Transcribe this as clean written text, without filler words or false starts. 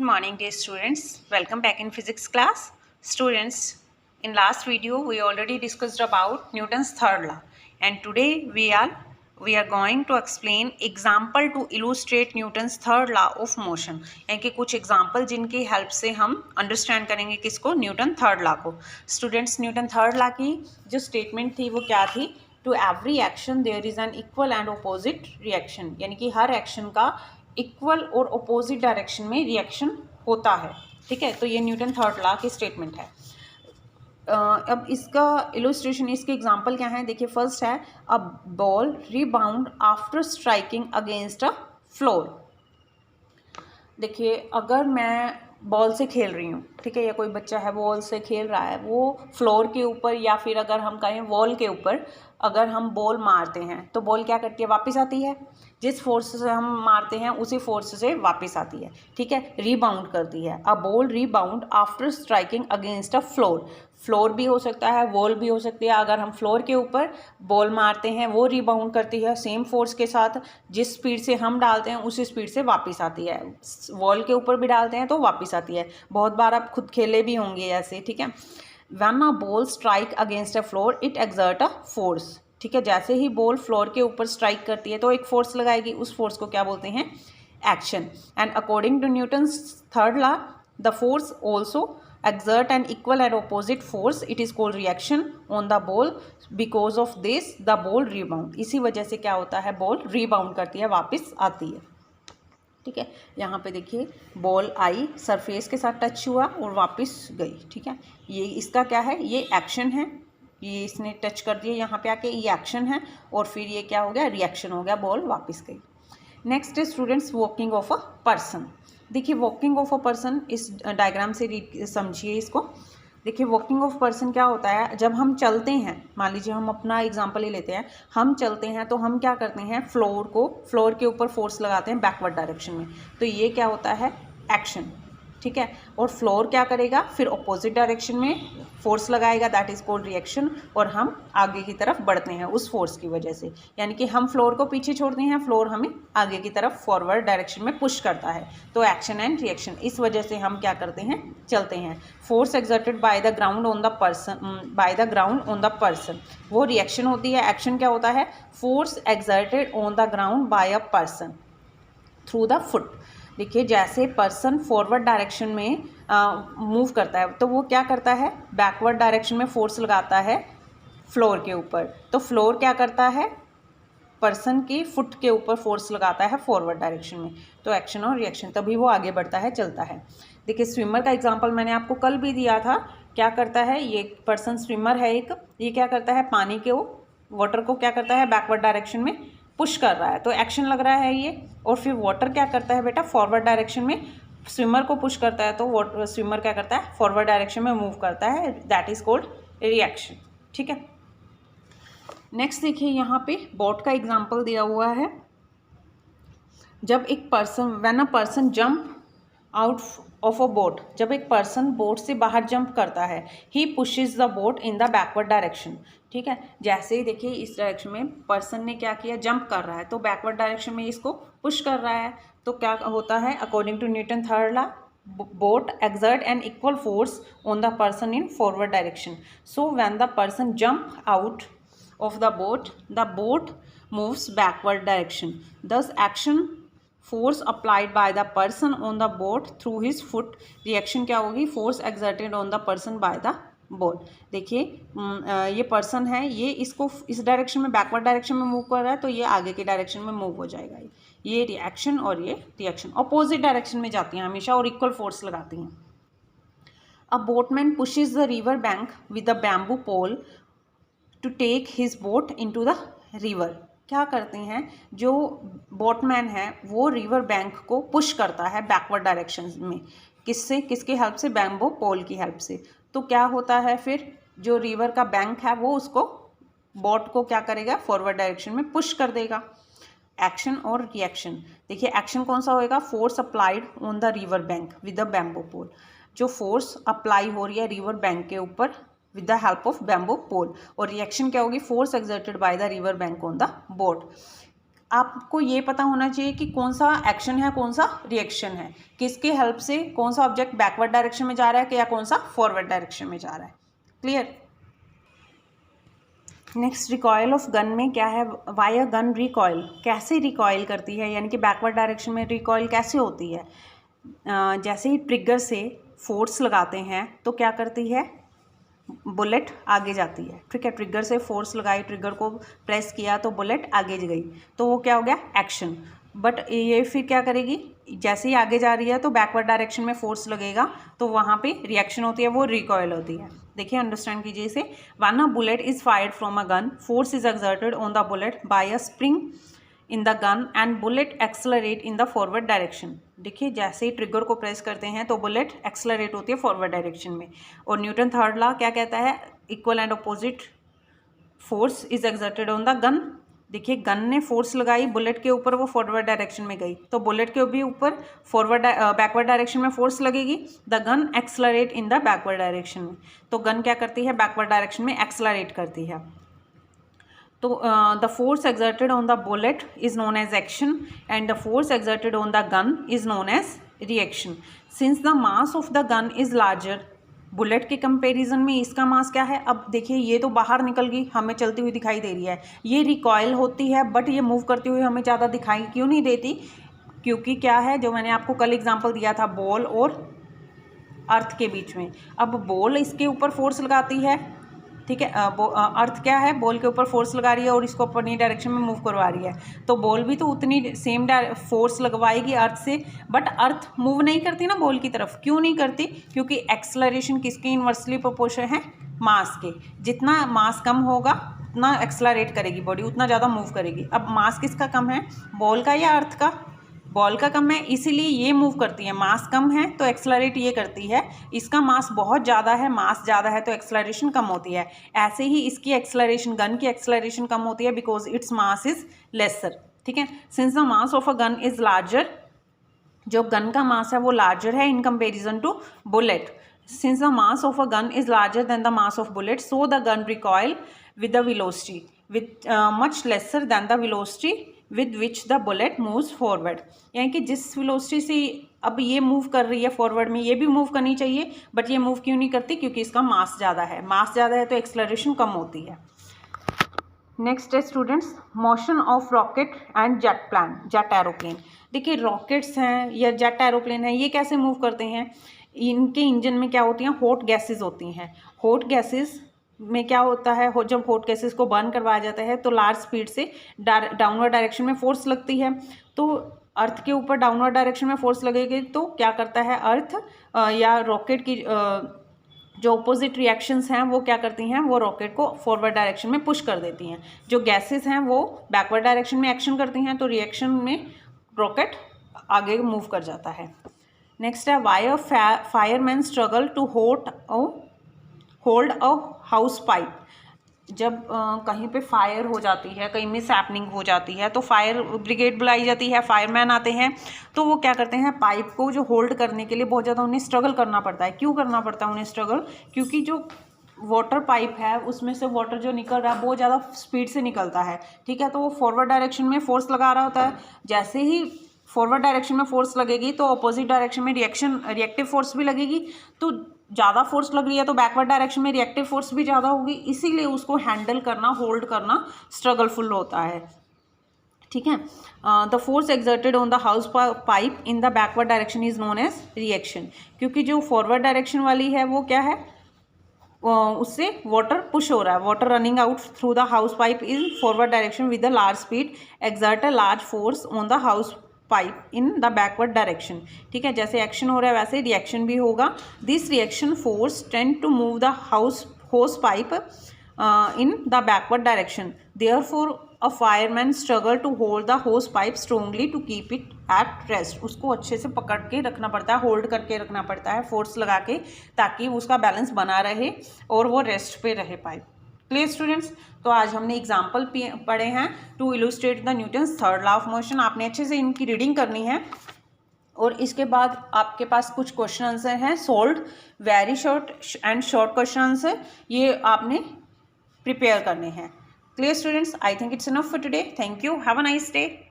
Good morning dear students, welcome back in physics class. Students, in last video we already discussed about Newton's third law and today we are going to explain example to illustrate Newton's third law of motion. यानी कि कुछ example जिनकी help से हम understand करेंगे किसको, Newton third law को. Students, Newton third law की जो स्टेटमेंट थी वो क्या थी? To every action there is an equal and opposite reaction. यानी कि हर एक्शन का इक्वल और अपोजिट डायरेक्शन में रिएक्शन होता है. ठीक है, तो ये न्यूटन थर्ड लॉ की स्टेटमेंट है. अब इसका इलस्ट्रेशन, इसके एग्जांपल क्या है? देखिए, फर्स्ट है a ball rebound after striking against a floor. देखिए, अगर मैं बॉल से खेल रही हूँ, ठीक है, या कोई बच्चा है बॉल से खेल रहा है, वो फ्लोर के ऊपर या फिर अगर हम कहें वॉल के ऊपर अगर हम बॉल मारते हैं तो बॉल क्या करती है? वापस आती है. जिस फोर्स से हम मारते हैं उसी फोर्स से वापस आती है. ठीक है, रीबाउंड करती है. A ball rebound after striking against a floor. Floor भी हो सकता है, वॉल भी हो सकती है. अगर हम फ्लोर के ऊपर बॉल मारते हैं वो रीबाउंड करती है सेम फोर्स के साथ. जिस स्पीड से हम डालते हैं उसी स्पीड से वापस आती है. वॉल के ऊपर भी डालते हैं तो वापस आती है. बहुत बार आप खुद खेले भी होंगे ऐसे. ठीक है, when a ball strike against a floor it exert a force. ठीक है, जैसे ही बॉल फ्लोर के ऊपर स्ट्राइक करती है तो एक फोर्स लगाएगी. उस फोर्स को क्या बोलते हैं? Action. And according to Newton's third law the force also exert an equal and opposite force. It is called reaction on the ball. Because of this the ball rebound. इसी वजह से क्या होता है? बॉल रीबाउंड करती है, वापस आती है. ठीक है, यहाँ पे देखिए बॉल आई, सरफेस के साथ टच हुआ और वापस गई. ठीक है, ये इसका क्या है? ये एक्शन है. ये इसने टच कर दिया यहाँ पे आके, ये एक्शन है. और फिर ये क्या हो गया? रिएक्शन हो गया, बॉल वापस गई. नेक्स्ट है students walking of a person. देखिए, वॉकिंग ऑफ अ पर्सन इस डायग्राम से समझिए इसको. देखिए, वॉकिंग ऑफ पर्सन क्या होता है? जब हम चलते हैं, मान लीजिए हम अपना एग्जांपल ही लेते हैं, हम चलते हैं तो हम क्या करते हैं? फ्लोर के ऊपर फोर्स लगाते हैं बैकवर्ड डायरेक्शन में. तो ये क्या होता है? एक्शन. ठीक है, और फ्लोर क्या करेगा? फिर अपोजिट डायरेक्शन में फोर्स लगाएगा, दैट इज कॉल्ड रिएक्शन. और हम आगे की तरफ बढ़ते हैं उस फोर्स की वजह से. यानी कि हम फ्लोर को पीछे छोड़ते हैं, फ्लोर हमें आगे की तरफ फॉरवर्ड डायरेक्शन में पुश करता है. तो एक्शन एंड रिएक्शन, इस वजह से हम क्या करते हैं? चलते हैं. Force exerted by the ground on the person, वो रिएक्शन होती है. एक्शन क्या होता है? Force exerted on the ground by a person through the foot. देखिए, जैसे पर्सन फॉरवर्ड डायरेक्शन में मूव करता है तो वो क्या करता है? बैकवर्ड डायरेक्शन में फोर्स लगाता है फ्लोर के ऊपर. तो फ्लोर क्या करता है? पर्सन की फुट के ऊपर फोर्स लगाता है फॉरवर्ड डायरेक्शन में. तो एक्शन और रिएक्शन, तभी वो आगे बढ़ता है, चलता है. देखिए, स्विमर का एग्जांपल मैंने आपको कल भी दिया था. क्या करता है? ये पर्सन स्विमर है एक, ये क्या करता है? पानी के वाटर को क्या करता है? बैकवर्ड डायरेक्शन में पुश कर रहा है, तो एक्शन लग रहा है ये. और फिर वाटर क्या करता है बेटा? फॉरवर्ड डायरेक्शन में स्विमर को पुश करता है, तो स्विमर क्या करता है? फॉरवर्ड डायरेक्शन में मूव करता है, दैट इज कॉल्ड रिएक्शन. ठीक है, नेक्स्ट देखिए, यहाँ पे बोट का एग्जांपल दिया हुआ है. जब एक person when a person jump out of a boat, जब एक पर्सन बोट से बाहर जंप करता है, he pushes the boat in the backward direction. ठीक है, जैसे ही देखिए इस डायरेक्शन में पर्सन ने क्या किया? जंप कर रहा है, तो बैकवर्ड डायरेक्शन में इसको पुश कर रहा है. तो क्या होता है? According to Newton third law, boat exert an equal force on the person in forward direction. So when the person jump out of the boat moves backward direction. Thus action force applied by the person on the boat through his foot. Reaction क्या होगी? Force exerted on the person by the boat. देखिए, ये person है, ये इसको इस direction में backward direction में मूव कर रहा है, तो ये आगे की डायरेक्शन में मूव हो जाएगा. ये रिएक्शन और ये रिएक्शन अपोजिट डायरेक्शन में जाती हैं हमेशा और इक्वल फोर्स लगाती हैं. A boatman pushes the river bank with a bamboo pole to take his boat into the river. क्या करते हैं? जो बोटमैन है वो रिवर बैंक को पुश करता है बैकवर्ड डायरेक्शन में. किससे? किसकी हेल्प से? बैम्बू पोल की हेल्प से. तो क्या होता है फिर? जो रिवर का बैंक है वो उसको बोट को क्या करेगा? फॉरवर्ड डायरेक्शन में पुश कर देगा. एक्शन और रिएक्शन. देखिए, एक्शन कौन सा होएगा? Force applied on the river bank with the bamboo pole. जो फोर्स अप्लाई हो रही है रिवर बैंक के ऊपर with the help of bamboo pole. और रिएक्शन क्या होगी? Force exerted by the river bank on the boat. आपको ये पता होना चाहिए कि कौन सा एक्शन है, कौन सा रिएक्शन है, किसके हेल्प से कौन सा ऑब्जेक्ट बैकवर्ड डायरेक्शन में जा रहा है कि या कौन सा फॉरवर्ड डायरेक्शन में जा रहा है। Clear. Next, recoil of gun में क्या है, वाई अ गन रिकॉयल, कैसे रिकॉयल करती है, यानी कि बैकवर्ड डायरेक्शन में रिकॉयल कैसे होती है। जैसे ही ट्रिगर से फोर्स लगाते हैं तो क्या करती है, बुलेट आगे जाती है। ठीक है, ट्रिगर से फोर्स लगाई, ट्रिगर को प्रेस किया तो बुलेट आगे गई, तो वो क्या हो गया, एक्शन। बट ये फिर क्या करेगी, जैसे ही आगे जा रही है तो बैकवर्ड डायरेक्शन में फोर्स लगेगा तो वहाँ पे रिएक्शन होती है, वो रिकॉयल होती है। देखिए, अंडरस्टैंड कीजिए इसे। When a bullet is fired from a gun, force is exerted on the bullet by a spring in the gun and bullet accelerate in the forward direction. देखिए, जैसे ही ट्रिगर को प्रेस करते हैं तो बुलेट एक्सलरेट होती है forward direction में। और न्यूटन थर्ड लॉ क्या कहता है, equal and opposite force is exerted on the gun. देखिए, गन ने फोर्स लगाई बुलेट के ऊपर, वो फॉरवर्ड डायरेक्शन में गई, तो बुलेट के भी ऊपर बैकवर्ड डायरेक्शन में फोर्स लगेगी। The gun accelerate in the backward direction में, तो गन क्या करती है, बैकवर्ड डायरेक्शन में एक्सलरेट करती है। तो the force exerted on the bullet is known as action and the force exerted on the gun is known as reaction. Since the mass of the gun is larger, bullet के comparison में इसका मास क्या है। अब देखिए, ये तो बाहर निकल गई, हमें चलती हुई दिखाई दे रही है, ये रिकॉयल होती है, बट ये मूव करती हुई हमें ज़्यादा दिखाई क्यों नहीं देती, क्योंकि क्या है, जो मैंने आपको कल एग्जांपल दिया था बॉल और अर्थ के बीच में। अब बॉल इसके ऊपर फोर्स लगाती है, ठीक है, अर्थ क्या है, बॉल के ऊपर फोर्स लगा रही है और इसको अपनी डायरेक्शन में मूव करवा रही है, तो बॉल भी तो उतनी सेम फोर्स लगवाएगी अर्थ से, बट अर्थ मूव नहीं करती ना बॉल की तरफ। क्यों नहीं करती, क्योंकि एक्सलरेशन किसके इन्वर्सली प्रोपोर्शनल है, मास के। जितना मास कम होगा उतना एक्सलरेट करेगी बॉडी, उतना ज़्यादा मूव करेगी। अब मास किसका कम है, बॉल का या अर्थ का, बॉल का कम है, इसीलिए ये मूव करती है। मास कम है तो एक्सलरेट ये करती है, इसका मास बहुत ज़्यादा है, मास ज़्यादा है तो एक्सलरेशन कम होती है। ऐसे ही इसकी एक्सलरेशन, गन की एक्सलरेशन कम होती है because its mass is lesser. ठीक है, since the mass of a gun is larger, जो गन का मास है वो लार्जर है in comparison to bullet. Since the mass of a gun is larger than the mass of bullet, so the gun recoil with the velocity with much lesser than the velocity with which the bullet moves forward. यानी कि जिस velocity से अब ये move कर रही है forward में, ये भी मूव करनी चाहिए, बट ये मूव क्यों नहीं करती, क्योंकि इसका मास ज़्यादा है। मास ज़्यादा है तो एक्सलरेशन कम होती है। नेक्स्ट है students, motion of rocket and jet plan, jet aeroplane. देखिए, रॉकेट्स हैं या जेट एरोप्लेन है, ये कैसे मूव करते हैं, इनके इंजन में क्या होती हैं, हॉट गैसेज होती हैं। हॉट गैसेज में क्या होता है, जब हॉट गैसेस को बर्न करवाया जाता है तो लार्ज स्पीड से डाउनवर्ड डायरेक्शन में फोर्स लगती है। तो अर्थ के ऊपर डाउनवर्ड डायरेक्शन में फोर्स लगेगी तो क्या करता है अर्थ या रॉकेट की जो अपोजिट रिएक्शंस हैं वो क्या करती हैं, वो रॉकेट को फॉरवर्ड डायरेक्शन में पुश कर देती हैं। जो गैसेस हैं वो बैकवर्ड डायरेक्शन में एक्शन करती हैं, तो रिएक्शन में रॉकेट आगे मूव कर जाता है। नेक्स्ट है, why a fireman struggle to hold a house pipe. जब कहीं पे फायर हो जाती है, कहीं मिस हैपनिंग हो जाती है, तो फायर ब्रिगेड बुलाई जाती है, फायरमैन आते हैं, तो वो क्या करते हैं, पाइप को जो होल्ड करने के लिए बहुत ज़्यादा उन्हें स्ट्रगल करना पड़ता है। क्यों करना पड़ता है उन्हें स्ट्रगल, क्योंकि जो वाटर पाइप है उसमें से वाटर जो निकल रहा है बहुत ज़्यादा स्पीड से निकलता है। ठीक है, तो वो फॉरवर्ड डायरेक्शन में फोर्स लगा रहा होता है। जैसे ही फॉरवर्ड डायरेक्शन में फोर्स लगेगी तो अपोजिट डायरेक्शन में रिएक्टिव फोर्स भी लगेगी, तो ज़्यादा फोर्स लग रही है तो बैकवर्ड डायरेक्शन में रिएक्टिव फोर्स भी ज़्यादा होगी, इसीलिए उसको हैंडल करना, होल्ड करना स्ट्रगलफुल होता है। ठीक है, the force exerted on the house pipe in the backward direction is known as reaction. क्योंकि जो फॉरवर्ड डायरेक्शन वाली है वो क्या है, उससे वाटर पुश हो रहा है, water running out through the house pipe in forward direction with the large speed exert a large force on the house pipe in the backward direction. ठीक है, जैसे एक्शन हो रहा है वैसे रिएक्शन भी होगा। This reaction force tend to move the hose pipe in the backward direction, therefore a fireman struggle to hold the hose pipe strongly to keep it at rest. उसको अच्छे से पकड़ के रखना पड़ता है, होल्ड करके रखना पड़ता है, फोर्स लगा के, ताकि उसका बैलेंस बना रहे और वो रेस्ट पे रहे पाइप। क्लियर स्टूडेंट्स, तो आज हमने एग्जाम्पल पढ़े हैं to illustrate the Newton's third law of motion. आपने अच्छे से इनकी रीडिंग करनी है और इसके बाद आपके पास कुछ क्वेश्चन आंसर हैं solved, very short and short question answer, ये आपने प्रिपेयर करने हैं। Clear students? I think it's enough for today. Thank you. Have a nice day.